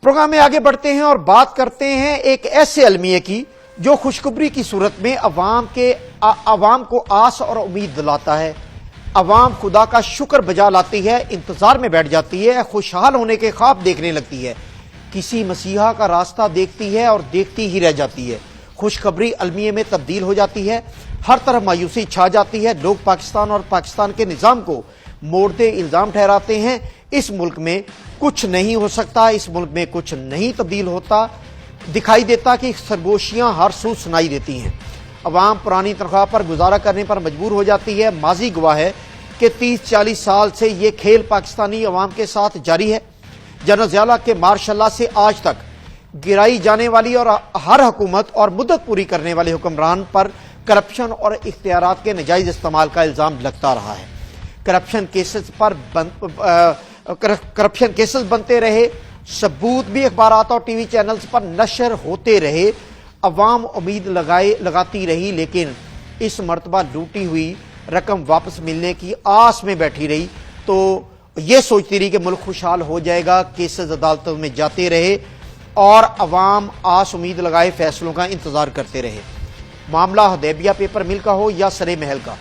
Programme में आगे बढ़ते हैं और बात करते हैं एक ऐसे अलमिये की जो खुशखबरी की सूरत में अवाम को आस और उम्मीद दिलाता है। अवाम खुदा का शुक्र बजा लाती है, इंतजार में बैठ जाती है, खुशहाल होने के ख्वाब देखने लगती है, किसी मसीहा का रास्ता देखती है और देखती ही रह जाती है। खुशखबरी अलमिये में तब्दील हो जाती है, हर तरफ मायूसी छा जाती है। लोग पाकिस्तान और पाकिस्तान के निजाम को मोड़ते इल्जाम ठहराते हैं। इस मुल्क में कुछ नहीं हो सकता, इस मुल्क में कुछ नहीं तब्दील होता, दिखाई देता कि सरगोशियां हर सू सुनाई देती हैं। अवाम पुरानी तनख्वाह पर गुजारा करने पर मजबूर हो जाती है। माजी गवाह है कि 30-40 साल से ये खेल पाकिस्तानी अवाम के साथ जारी है। जनरल ज़िया के मार्शल से आज तक गिराई जाने वाली और हर हुकूमत और मुद्दत पूरी करने वाले हुक्मरान पर करप्शन और इख्तियारात के नाजायज इस्तेमाल का इल्जाम लगता रहा है। करप्शन केसेस बनते रहे, सबूत भी अखबारात और टीवी चैनल्स पर नशर होते रहे, अवाम उम्मीद लगाती रही, लेकिन इस मर्तबा लूटी हुई रकम वापस मिलने की आस में बैठी रही तो ये सोचती रही कि मुल्क खुशहाल हो जाएगा। केसेस अदालतों में जाते रहे और अवाम आस उम्मीद लगाए फैसलों का इंतजार करते रहे। मामला हुदैबिया पेपर मिल का हो या सरे महल का,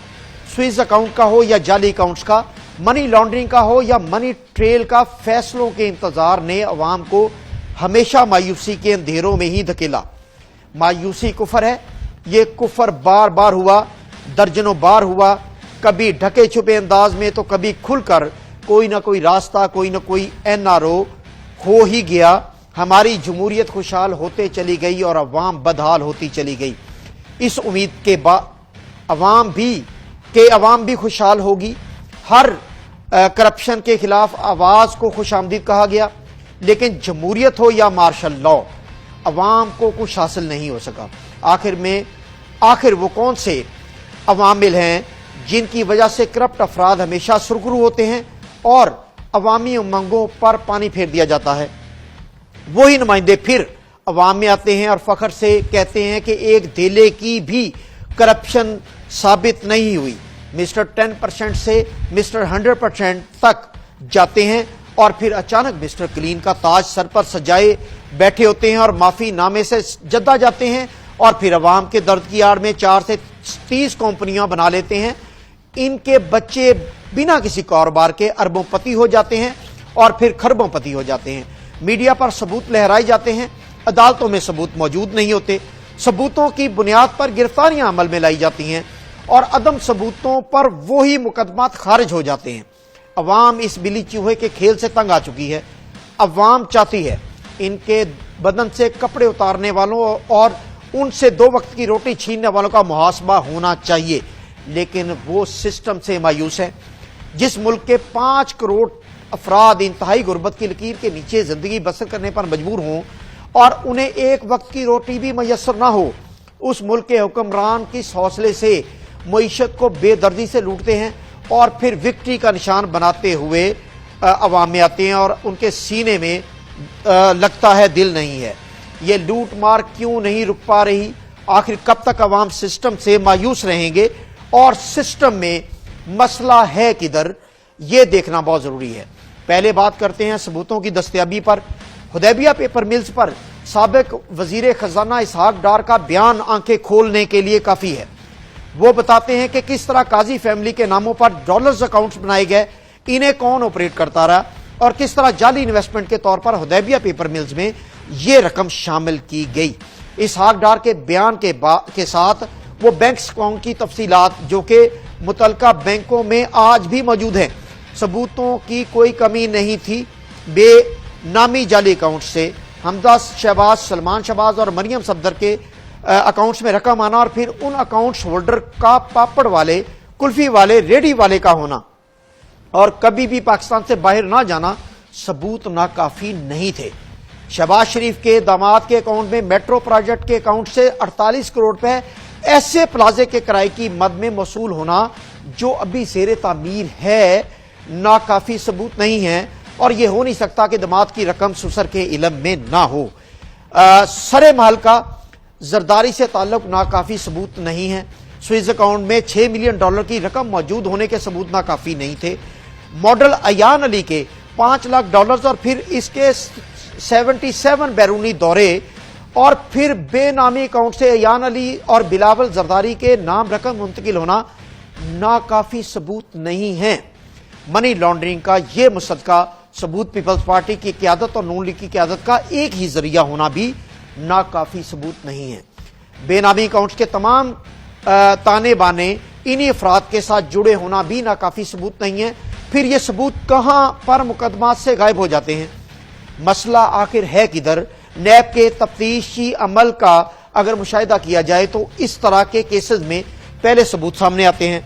स्विस अकाउंट का हो या जाली अकाउंट्स का, मनी लॉन्ड्रिंग का हो या मनी ट्रेल का, फैसलों के इंतजार ने अवाम को हमेशा मायूसी के अंधेरों में ही धकेला। मायूसी कुफर है, ये कुफर बार बार हुआ, दर्जनों बार हुआ, कभी ढके छुपे अंदाज में तो कभी खुलकर। कोई ना कोई रास्ता, कोई ना कोई एनआरओ हो ही गया। हमारी जमहूरियत खुशहाल होते चली गई और अवाम बदहाल होती चली गई। इस उम्मीद के बाद अवाम भी खुशहाल होगी। हर करप्शन के खिलाफ आवाज को खुशामदीद कहा गया, लेकिन जमहूरियत हो या मार्शल लॉ, अवाम को कुछ हासिल नहीं हो सका। आखिर वो कौन से अवामिल हैं जिनकी वजह से करप्ट अफराद हमेशा सुरखरू होते हैं और अवामी उमंगों पर पानी फेर दिया जाता है? वही नुमाइंदे फिर अवाम में आते हैं और फख्र से कहते हैं कि एक धेले की भी करप्शन साबित नहीं हुई। मिस्टर 10% से मिस्टर 100% तक जाते हैं और फिर अचानक मिस्टर क्लीन का ताज सर पर सजाए बैठे होते हैं और माफी नामे से जद्दा जाते हैं और फिर अवाम के दर्द की आड़ में 4 से 30 कंपनियां बना लेते हैं। इनके बच्चे बिना किसी कारोबार के अरबोंपति हो जाते हैं और फिर खरबोंपति हो जाते हैं। मीडिया पर सबूत लहराए जाते हैं, अदालतों में सबूत मौजूद नहीं होते, सबूतों की बुनियाद पर गिरफ्तारियां अमल में लाई जाती हैं और अदम सबूतों पर वही मुकदमात खारिज हो जाते हैं। अवाम इस बिली चूहे के खेल से तंग आ चुकी है। अवाम चाहती है इनके बदन से कपड़े उतारने वालों और उनसे 2 वक्त की रोटी छीनने वालों का मुहासबा होना चाहिए, लेकिन वो सिस्टम से मायूस है। जिस मुल्क के 5 करोड़ अफराद इंतहाई गुर्बत की लकीर के नीचे जिंदगी बसर करने पर मजबूर हों और उन्हें 1 वक्त की रोटी भी मैसर ना हो, उस मुल्क के हुक्मरान किस हौसले से मईशत को बेदर्दी से लूटते हैं और फिर विक्ट्री का निशान बनाते हुए अवाम में आते हैं और उनके सीने में लगता है दिल नहीं है। ये लूट मार क्यों नहीं रुक पा रही? आखिर कब तक अवाम सिस्टम से मायूस रहेंगे और सिस्टम में मसला है किधर, ये देखना बहुत जरूरी है। पहले बात करते हैं सबूतों की दस्तयाबी पर। हुदैबिया पेपर मिल्स पर साबिक वजीर खजाना इसहाक डार का बयान आंखें खोलने के लिए काफी है। वो बताते हैं कि किस तरह काजी फैमिली के नामों पर डॉलर्स अकाउंट्स बनाए गए, इन्हें कौन ऑपरेट करता रहा और किस तरह जाली इन्वेस्टमेंट के तौर पर हुदैबिया पेपर मिल्स में ये रकम शामिल की गई। इसहाक डार के बयान के साथ वो बैंक अकाउंट की तफसीलात जो कि मुतलका बैंकों में आज भी मौजूद हैं। सबूतों की कोई कमी नहीं थी। बेनामी जाली अकाउंट से हमजा शहबाज, सलमान शहबाज और मरियम सफदर के अकाउंट्स में रकम आना और फिर उन अकाउंट्स होल्डर का पापड़ वाले, कुल्फी वाले, रेडी वाले का होना और कभी भी पाकिस्तान से बाहर ना जाना सबूत नाकाफी नहीं थे। शहबाज शरीफ के दामाद के अकाउंट में मेट्रो प्रोजेक्ट के अकाउंट से 48 करोड़ रुपए ऐसे प्लाजे के किराए की मद में मौसूल होना जो अभी ज़ेरे तामीर है, नाकाफी सबूत नहीं है और यह हो नहीं सकता कि दामाद की रकम ससुर के इल्म में ना हो। सरे महल का जरदारी से ताल्लुक नाकाफी सबूत नहीं है। स्विस अकाउंट में $6 मिलियन की रकम मौजूद होने के सबूत नाकाफी नहीं थे। मॉडल अयान अली के $5 लाख और फिर इसके 77 बैरूनी दौरे और फिर बेनामी अकाउंट से अयान अली और बिलावल जरदारी के नाम रकम मुंतकिल होना नाकाफी सबूत नहीं है। मनी लॉन्ड्रिंग का यह मुसद्दका सबूत पीपल्स पार्टी की क़यादत और नून लीग की क़यादत का एक ही जरिया होना भी नाकाफी सबूत नहीं है। बेनामी अकाउंट्स के तमाम ताने बाने इन्हीं अफराद के साथ जुड़े होना भी नाकाफी सबूत नहीं है। फिर ये सबूत कहां पर मुकदमात से गायब हो जाते हैं? मसला आखिर है किधर? नैब के तफ्तीशी अमल का अगर मुशाहिदा किया जाए तो इस तरह के केसेस में पहले सबूत सामने आते हैं,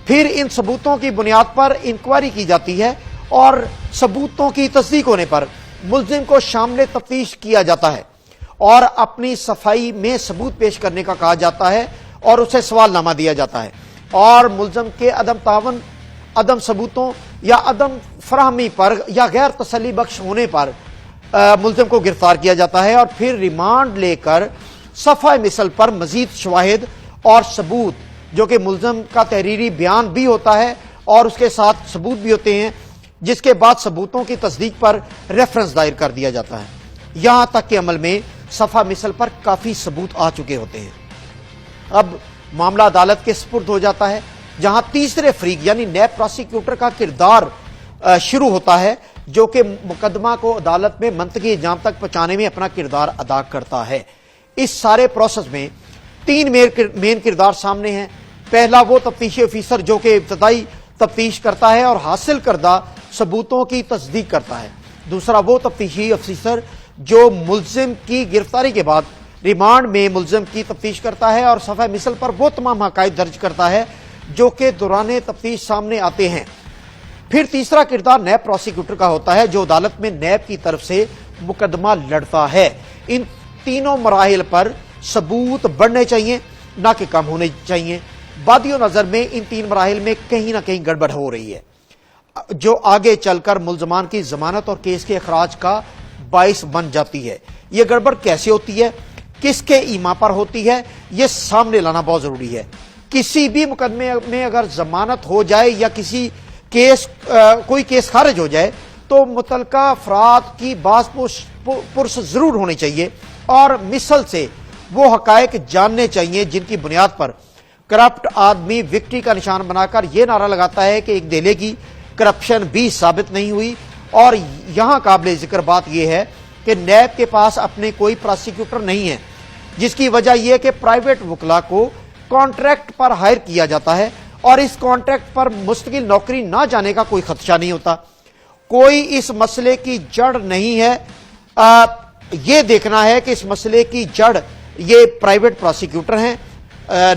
फिर इन सबूतों की बुनियाद पर इंक्वायरी की जाती है और सबूतों की तस्दीक होने पर मुल्जिम को शामिल तफ्तीश किया जाता है और अपनी सफाई में सबूत पेश करने का कहा जाता है और उसे सवालनामा दिया जाता है और मुल्जिम के अदम तावन, अदम सबूतों या अदम फराहमी पर या गैर तसल्ली बख्श होने पर मुल्जिम को गिरफ्तार किया जाता है और फिर रिमांड लेकर सफ़ा मिसल पर मजीद शवाहिद और सबूत, जो कि मुल्जिम का तहरीरी बयान भी होता है और उसके साथ सबूत भी होते हैं, जिसके बाद सबूतों की तस्दीक पर रेफरेंस दायर कर दिया जाता है। यहां तक कि अमल में सफ़ा मिसल पर काफ़ी सबूत आ चुके होते हैं। अब मामला अदालत के सुपुर्द हो जाता है, जहां तीसरे फरीक यानी नैब प्रोसिक्यूटर का किरदार शुरू होता है, जो कि मुकदमा को अदालत में मंतकी इंजाम तक पहुंचाने में अपना किरदार अदा करता है। इस सारे प्रोसेस में 3 मेन किरदार सामने हैं। पहला वो तफ्तीशी ऑफिसर जो कि इब्तदाई तफ्तीश करता है और हासिल करदा सबूतों की तस्दीक करता है। दूसरा वो तफ्तीशी ऑफिसर जो मुल्जिम की गिरफ्तारी के बाद रिमांड में मुल्जिम की तफ्तीश करता है और सफ़ा मिसल पर वो तमाम हकायक दर्ज करता है जो कि दौरान तफ्तीश सामने आते हैं। फिर तीसरा किरदार नैब प्रोसिक्यूटर का होता है, जो अदालत में नैब की तरफ से मुकदमा लड़ता है। इन तीनों मराहिल पर सबूत बढ़ने चाहिए, ना कि कम होने चाहिए। बादियों नजर में इन 3 मराहिल में कहीं ना कहीं गड़बड़ हो रही है, जो आगे चलकर मुल्जमान की जमानत और केस के अखराज का बाइस बन जाती है। यह गड़बड़ कैसे होती है, किसके ईमा पर होती है, यह सामने लाना बहुत जरूरी है। किसी भी मुकदमे में अगर जमानत हो जाए या किसी कोई केस खारिज हो जाए तो मुतलका अफराद की बास पुरस जरूर होनी चाहिए और मिसल से वो हकायक जानने चाहिए जिनकी बुनियाद पर करप्ट आदमी विक्ट्री का निशान बनाकर यह नारा लगाता है कि एक देले की करप्शन भी साबित नहीं हुई। और यहां काबिल जिक्र बात यह है कि नैब के पास अपने कोई प्रोसिक्यूटर नहीं है, जिसकी वजह यह कि प्राइवेट वकला को कॉन्ट्रैक्ट पर हायर किया जाता है और इस कॉन्ट्रैक्ट पर मुस्तकिल नौकरी ना जाने का कोई खदशा नहीं होता। कोई इस मसले की जड़ नहीं है, यह देखना है कि इस मसले की जड़ ये प्राइवेट प्रोसिक्यूटर हैं,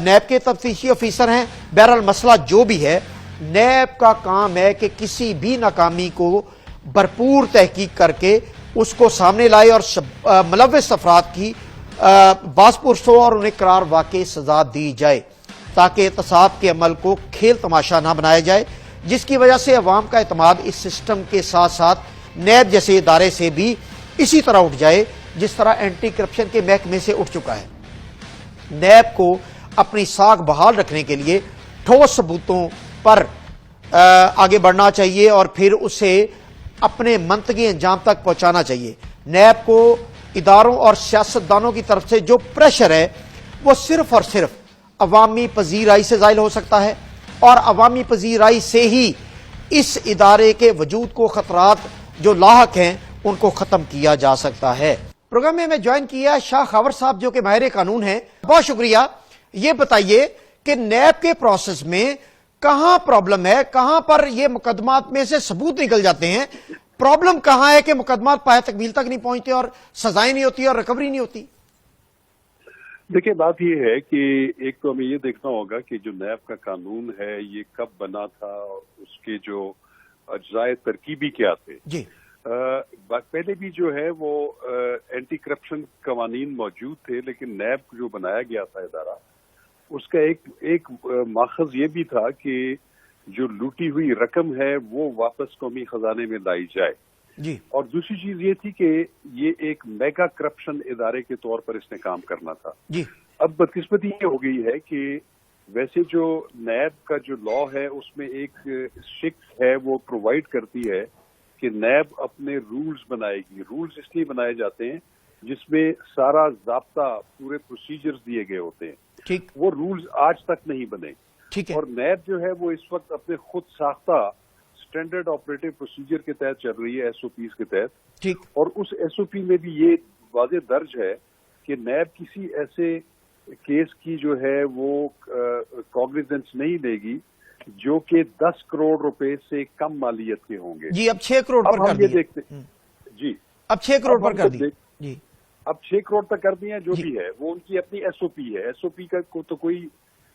नैब के तफ्तीशी ऑफिसर हैं। बहरहाल मसला जो भी है, नैब का काम है कि किसी भी नाकामी को भरपूर तहकीक करके उसको सामने लाए और मुलव्विस अफराद की बासपुरस हो और उन्हें करार वाकई सजा दी जाए, ताकि एहतसाब के अमल को खेल तमाशा ना बनाया जाए, जिसकी वजह से अवाम का एतमाद इस सिस्टम के साथ साथ नैब जैसे इदारे से भी इसी तरह उठ जाए जिस तरह एंटी करप्शन के महकमे से उठ चुका है। नैब को अपनी साख बहाल रखने के लिए ठोस सबूतों पर आगे बढ़ना चाहिए और फिर उसे अपने मंतकी अंजाम तक पहुंचाना चाहिए। नैब को इदारों और सियासतदानों की तरफ से जो प्रेशर है वो सिर्फ और सिर्फ अवामी पजीराई से ज़ाहिर हो सकता है और अवामी पजीराई से ही इस इदारे के वजूद को खतरात जो लाहक हैं उनको ख़त्म किया जा सकता है। प्रोग्राम में मैं ज्वाइन किया शाह खावर साहब जो कि माहिर कानून हैं। बहुत शुक्रिया। ये बताइए कि नैब के प्रोसेस में कहां प्रॉब्लम है, कहां पर ये मुकदमात में से सबूत निकल जाते हैं, प्रॉब्लम कहां है कि मुकदमात पाया तकमील तक नहीं पहुंचते और सजाएं नहीं होती और रिकवरी नहीं होती? देखिए, बात ये है कि एक तो हमें ये देखना होगा कि जो नैब का कानून है ये कब बना था, उसके जो अज्जाए तरकीबी क्या थे। जी पहले भी जो है वो एंटी करप्शन कवानीन मौजूद थे, लेकिन नैब जो बनाया गया था इदारा, उसका एक माखज ये भी था कि जो लूटी हुई रकम है वो वापस कौमी खजाने में लाई जाए जी। और दूसरी चीज ये थी कि ये एक मेगा करप्शन इदारे के तौर पर इसने काम करना था जी। अब बदकिस्मती ये हो गई है कि वैसे जो नैब का जो लॉ है उसमें एक शिक्स है, वो प्रोवाइड करती है کہ نیب اپنے رولز بنائے گی. رولز اس لیے بنائے جاتے ہیں جس میں سارا ضابطہ پورے پروسیجرز دیے گئے ہوتے ہیں. ٹھیک. وہ رولز آج تک نہیں بنے. ٹھیک ہے. اور نیب جو ہے وہ اس وقت اپنے خود ساختہ اسٹینڈرڈ آپریٹو پروسیجر کے تحت چل رہی ہے, ایس او پیز کے تحت. ٹھیک. اور اس ایس او پی میں بھی یہ واضح درج ہے کہ نیب کسی ایسے کیس کی جو ہے وہ کاگنیزنس نہیں لے گی جو کہ 10 کروڑ روپے سے کم مالیت کے ہوں گے. جی اب 6 کروڑ پر کر یہ دیکھتے جی اب 6 کروڑ پر کر دی. جی اب 6 کروڑ تک کر دیا. جو بھی ہے وہ ان کی اپنی ایس او پی ہے. ایس او پی کا تو کوئی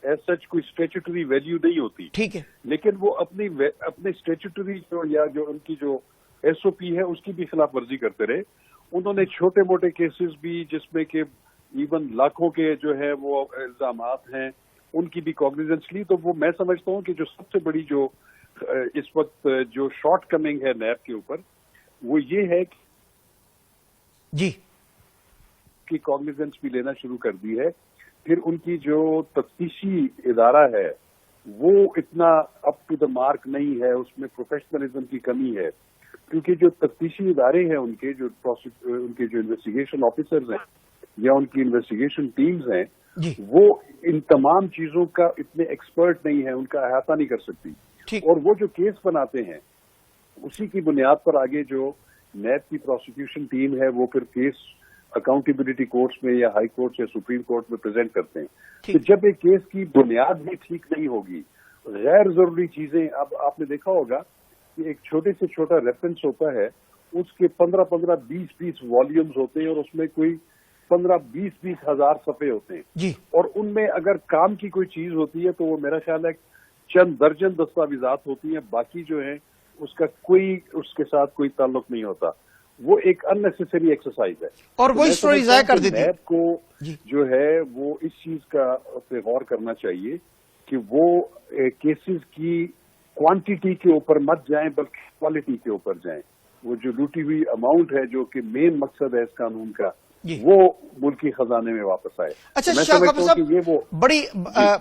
ایز سچ کوئی اسٹیچوٹری ویلیو نہیں ہوتی. ٹھیک ہے. لیکن وہ اپنے اسٹیچوٹری یا جو ان کی جو ایس او پی ہے اس کی بھی خلاف ورزی کرتے رہے. انہوں نے چھوٹے موٹے کیسز بھی جس میں کہ ایون لاکھوں کے جو ہے وہ الزامات ہیں ان کی بھی کاگنیزنس لی. تو وہ میں سمجھتا ہوں کہ جو سب سے بڑی جو اس وقت جو شارٹ کمنگ ہے نیب کے اوپر وہ یہ ہے جی کہ کاگنیزنس بھی لینا شروع کر دی ہے. پھر ان کی جو تفتیشی ادارہ ہے وہ اتنا اپ ٹو دا مارک نہیں ہے, اس میں پروفیشنلزم کی کمی ہے. کیونکہ جو تفتیشی ادارے ہیں ان کے جو انویسٹیگیشن آفیسرز ہیں یا ان کی انویسٹیگیشن ٹیمز ہیں وہ ان تمام چیزوں کا اتنے ایکسپرٹ نہیں ہے, ان کا احاطہ نہیں کر سکتی. اور وہ جو کیس بناتے ہیں اسی کی بنیاد پر آگے جو نیب کی پروسیکیوشن ٹیم ہے وہ پھر کیس اکاؤنٹیبلٹی کورٹس میں یا ہائی کورٹس یا سپریم کورٹ میں پریزنٹ کرتے ہیں. کہ جب ایک کیس کی بنیاد بھی ٹھیک نہیں ہوگی, غیر ضروری چیزیں, اب آپ نے دیکھا ہوگا کہ ایک چھوٹے سے چھوٹا ریفرنس ہوتا ہے اس کے 15 20 والیومز ہوتے ہیں اور اس میں کوئی 15-20 ہزار صفحے ہوتے ہیں. جی. اور ان میں اگر کام کی کوئی چیز ہوتی ہے تو وہ میرا خیال ہے چند درجن دستاویزات ہوتی ہیں, باقی جو ہیں اس کا کوئی اس کے ساتھ کوئی تعلق نہیں ہوتا. وہ ایک ان نیسیسری ایکسرسائز ہے. اور وہی اسٹوری ضائع کر دیتی ہے. نیب کو جو ہے وہ اس چیز کا پہ غور کرنا چاہیے کہ وہ کیسز کی کوانٹٹی کے اوپر مت جائیں بلکہ کوالٹی کے اوپر جائیں. وہ جو لوٹی ہوئی اماؤنٹ ہے جو کہ مین مقصد ہے اس قانون کا وہ ملکی خزانے میں واپس آئے. اچھا شاہ کافر صاحب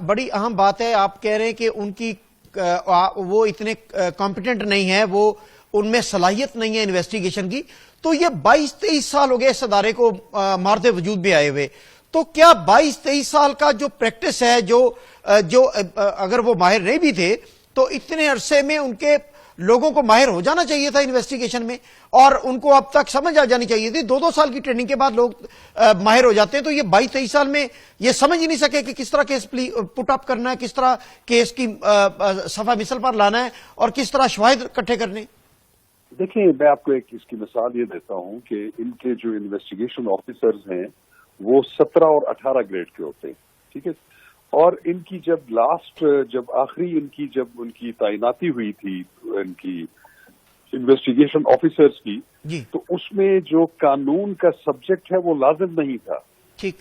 بڑی اہم بات ہے. آپ کہہ رہے ہیں کہ ان کی وہ اتنے کمپیٹنٹ نہیں ہے, وہ ان میں صلاحیت نہیں ہے انویسٹیگیشن کی. تو یہ 22-23 سال ہو گئے اس ادارے کو مارد وجود میں آئے ہوئے. تو کیا 22-23 سال کا جو پریکٹس ہے جو اگر وہ ماہر نہیں بھی تھے تو اتنے عرصے میں ان کے لوگوں کو ماہر ہو جانا چاہیے تھا انویسٹیگیشن میں, اور ان کو اب تک سمجھ آ جانی چاہیے تھی. 2 سال کی ٹریننگ کے بعد لوگ ماہر ہو جاتے ہیں. تو یہ 22-23 سال میں یہ سمجھ ہی نہیں سکے کہ کس طرح کیس پٹ اپ کرنا ہے, کس طرح کیس کی صفحہ مثل پر لانا ہے اور کس طرح شواہد اکٹھے کرنے. دیکھیں میں آپ کو ایک اس کی مثال یہ دیتا ہوں کہ ان کے جو انویسٹیگیشن آفیسرز ہیں وہ 17 اور 18 گریڈ کے ہوتے ہیں. ٹھیک ہے. اور ان کی جب آخری ان کی تعیناتی ہوئی تھی ان کی انویسٹیگیشن آفیسرز کی تو اس میں جو قانون کا سبجیکٹ ہے وہ لازم نہیں تھا. ٹھیک.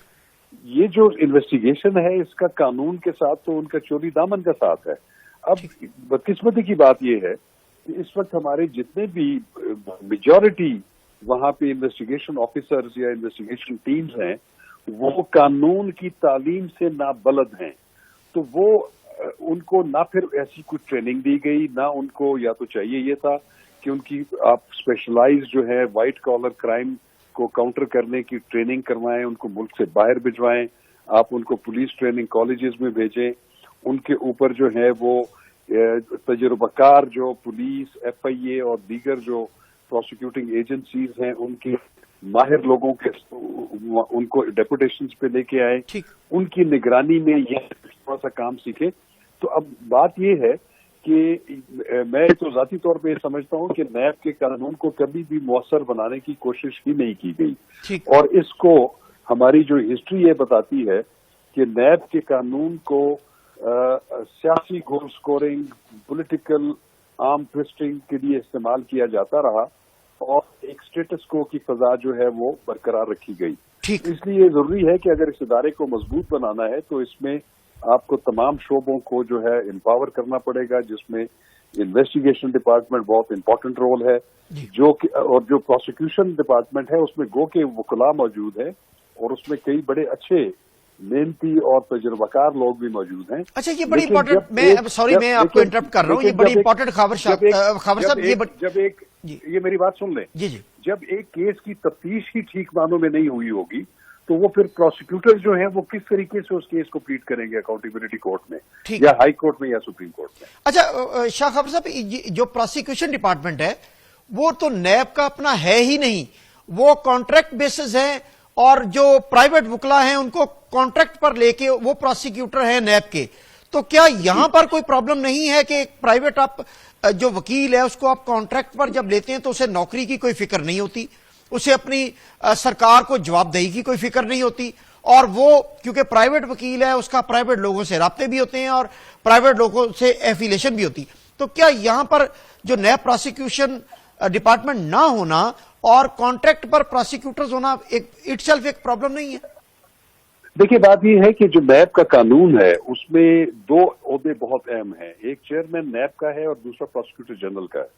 یہ جو انویسٹیگیشن ہے اس کا قانون کے ساتھ تو ان کا چولی دامن کا ساتھ ہے. اب بدقسمتی کی بات یہ ہے کہ اس وقت ہمارے جتنے بھی میجورٹی وہاں پہ انویسٹیگیشن آفیسرز یا انویسٹیگیشن ٹیمز ہیں وہ قانون کی تعلیم سے نابلد ہیں. تو وہ ان کو نہ پھر ایسی کوئی ٹریننگ دی گئی, نہ ان کو یا تو چاہیے یہ تھا کہ ان کی آپ اسپیشلائز جو ہے وائٹ کالر کرائم کو کاؤنٹر کرنے کی ٹریننگ کروائیں, ان کو ملک سے باہر بھجوائیں, آپ ان کو پولیس ٹریننگ کالجز میں بھیجیں, ان کے اوپر جو ہے وہ تجربہ کار جو پولیس, ایف آئی اے اور دیگر جو پروسیکیوٹنگ ایجنسیز ہیں ان کے ماہر لوگوں کے ان کو ڈیپوٹیشنز پہ لے کے آئے, ان کی نگرانی میں یہ تھوڑا سا کام سیکھے. تو اب بات یہ ہے کہ میں تو ذاتی طور پہ یہ سمجھتا ہوں کہ نیب کے قانون کو کبھی بھی مؤثر بنانے کی کوشش ہی نہیں کی گئی. اور اس کو ہماری جو ہسٹری یہ بتاتی ہے کہ نیب کے قانون کو سیاسی گول سکورنگ, پولیٹیکل آرم ٹویسٹنگ کے لیے استعمال کیا جاتا رہا اور ایک اسٹیٹس کو کی فضا جو ہے وہ برقرار رکھی گئی. اس لیے ضروری ہے کہ اگر اس ادارے کو مضبوط بنانا ہے تو اس میں آپ کو تمام شعبوں کو جو ہے امپاور کرنا پڑے گا, جس میں انویسٹیگیشن ڈپارٹمنٹ بہت امپورٹنٹ رول ہے, اور جو پروسیکیوشن ڈپارٹمنٹ ہے اس میں گو کے وکلاء موجود ہیں اور اس میں کئی بڑے اچھے محنتی اور تجربہ کار لوگ بھی موجود ہیں. اچھا یہ بڑی امپورٹنٹ, میں آپ کو انٹرپٹ کر رہا ہوں, یہ بڑی امپورٹنٹ خاور صاحب, جب ایک ये मेरी बात सुन लें। जी जी। जब एक केस की तफ्तीश ही ठीक मानों में नहीं हुई होगी तो वो फिर प्रोसिक्यूटर जो है वो किस तरीके से उस केस को प्लीड करेंगे अकाउंटेबिलिटी कोर्ट में या हाई कोर्ट में या सुप्रीम कोर्ट में। अच्छा शाह खबर साहब, जो प्रोसिक्यूशन डिपार्टमेंट है वो तो नैब का अपना है ही नहीं, वो कॉन्ट्रैक्ट बेसिस है, और जो प्राइवेट वकला हैं उनको कॉन्ट्रैक्ट पर लेके वो प्रोसिक्यूटर है नैब के। तो क्या यहां पर कोई प्रॉब्लम नहीं है कि एक प्राइवेट आप जो वकील है उसको आप कॉन्ट्रैक्ट पर जब लेते हैं तो उसे नौकरी की कोई फिक्र नहीं होती, उसे अपनी सरकार को जवाबदेही की कोई फिक्र नहीं होती, और वो क्योंकि प्राइवेट वकील है उसका प्राइवेट लोगों से राब्ते भी होते हैं और प्राइवेट लोगों से एफिलिएशन भी होती। तो क्या यहां पर जो नया प्रोसिक्यूशन डिपार्टमेंट ना होना और कॉन्ट्रैक्ट पर प्रोसिक्यूटर्स होना इटसेल्फ एक प्रॉब्लम नहीं है? देखिए, बात यह है कि जो नैब का कानून है उसमें दो ओहदे बहुत अहम हैं। एक चेयरमैन नैब का है और दूसरा प्रोसिक्यूटर जनरल का है।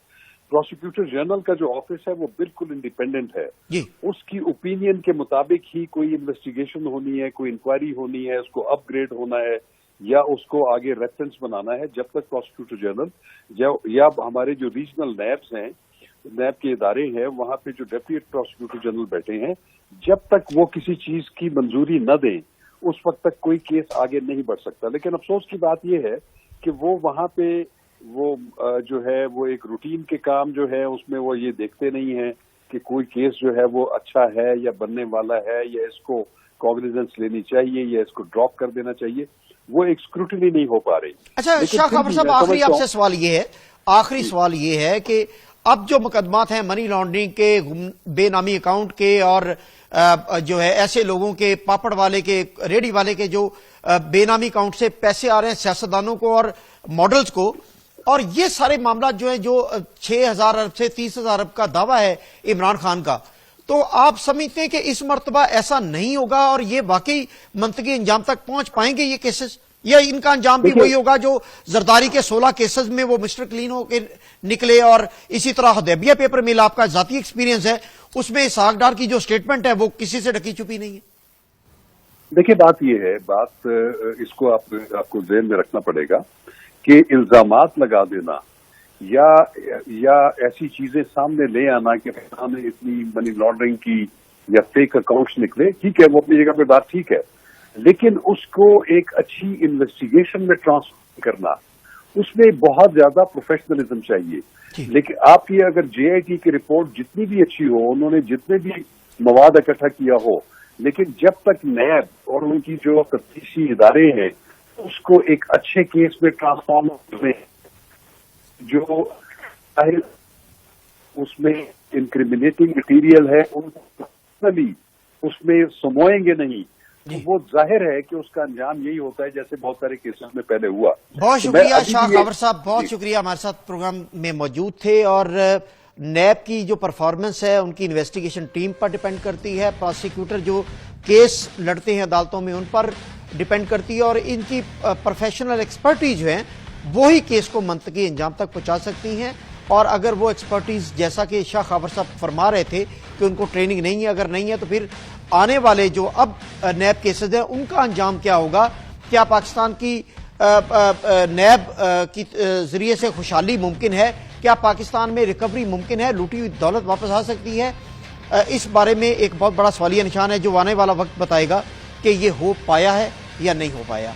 प्रोसिक्यूटर जनरल का जो ऑफिस है वो बिल्कुल इंडिपेंडेंट है जी। उसकी ओपिनियन के मुताबिक ही कोई इन्वेस्टिगेशन होनी है, कोई इंक्वायरी होनी है, उसको अपग्रेड होना है या उसको आगे रेफरेंस बनाना है। जब तक प्रोसिक्यूटर जनरल या हमारे जो रीजनल नैब्स हैं, नैब के इदारे हैं, वहां पे जो डेप्यूटी प्रोसिक्यूटर जनरल बैठे हैं, जब तक वो किसी चीज की मंजूरी न दें उस वक्त तक कोई केस आगे नहीं बढ़ सकता। लेकिन अफसोस की बात यह है कि वो वहां पे वो जो है वो एक रूटीन के काम जो है उसमें वो ये देखते नहीं है कि कोई केस जो है वो अच्छा है या बनने वाला है या इसको कॉग्निजेंस लेनी चाहिए या इसको ड्रॉप कर देना चाहिए। वो एक स्क्रूटनी नहीं हो पा रही। अच्छा शाह खबर साहब, आखिरी आपसे सवाल ये है कि अब जो मुकदमात हैं मनी लॉन्ड्रिंग के, बेनामी अकाउंट के और जो है ऐसे लोगों के, पापड़ वाले के, रेडी वाले के जो बेनामी अकाउंट से पैसे आ रहे हैं सियासतदानों को और मॉडल्स को, और ये सारे मामला जो है जो 6,000 अरब से 30,000 अरब का दावा है इमरान खान का, तो आप समझते हैं कि इस मर्तबा ऐसा नहीं होगा और ये वाकई मंतकी अंजाम तक पहुंच पाएंगे ये केसेस, या इनका अंजाम भी वही होगा जो जरदारी के 16 केसेस में वो मिस्टर क्लीन होके निकले, और इसी तरह हुदैबिया पेपर मिल, आपका जाती एक्सपीरियंस है उसमें इसहाक डार की जो स्टेटमेंट है वो किसी से ढकी छुपी नहीं है? देखिए, बात यह है, इसको आपको ज़हन में रखना पड़ेगा कि इल्जामात लगा देना या ऐसी चीजें सामने ले आना कि सामने इतनी मनी लॉन्ड्रिंग की या फेक अकाउंट्स निकले, ठीक है, वो अपनी जगह पे बात ठीक है, लेकिन उसको एक अच्छी इन्वेस्टिगेशन में ट्रांसफर करना, उसमें बहुत ज्यादा प्रोफेशनलिज्म चाहिए। लेकिन आपकी अगर जेआईटी की रिपोर्ट जितनी भी अच्छी हो, उन्होंने जितने भी मवाद इकट्ठा किया हो, लेकिन जब तक नैब और उनकी जो तफ्तीशी इदारे हैं उसको एक अच्छे केस में ट्रांसफॉर्म करने, जो उसमें इंक्रिमिनेटिंग मटीरियल है उनको उसमें समोएंगे नहीं, तो वो जाहिर है कि उसका अंजाम यही होता है जैसे बहुत सारे केसेस में पहले हुआ। बहुत शुक्रिया शाह खबर साहब, बहुत शुक्रिया, हमारे साथ प्रोग्राम में मौजूद थे। और नैब की जो परफॉर्मेंस है उनकी इन्वेस्टिगेशन टीम पर डिपेंड करती है, प्रोसिक्यूटर जो केस लड़ते हैं अदालतों में उन पर डिपेंड करती है, और इनकी प्रोफेशनल एक्सपर्टीज जो है वही केस को मंतकी अंजाम तक पहुंचा सकती हैं। और अगर वो एक्सपर्टीज जैसा कि शाह खबर साहब फरमा रहे थे कि उनको ट्रेनिंग नहीं है, अगर नहीं है तो फिर आने वाले जो अब नैब केसेज हैं उनका अंजाम क्या होगा? क्या पाकिस्तान की नैब की जरिए से खुशहाली मुमकिन है? क्या पाकिस्तान में रिकवरी मुमकिन है? लूटी हुई दौलत वापस आ सकती है? इस बारे में एक बहुत बड़ा सवालिया निशान है जो आने वाला वक्त बताएगा कि ये हो पाया है या नहीं हो पाया।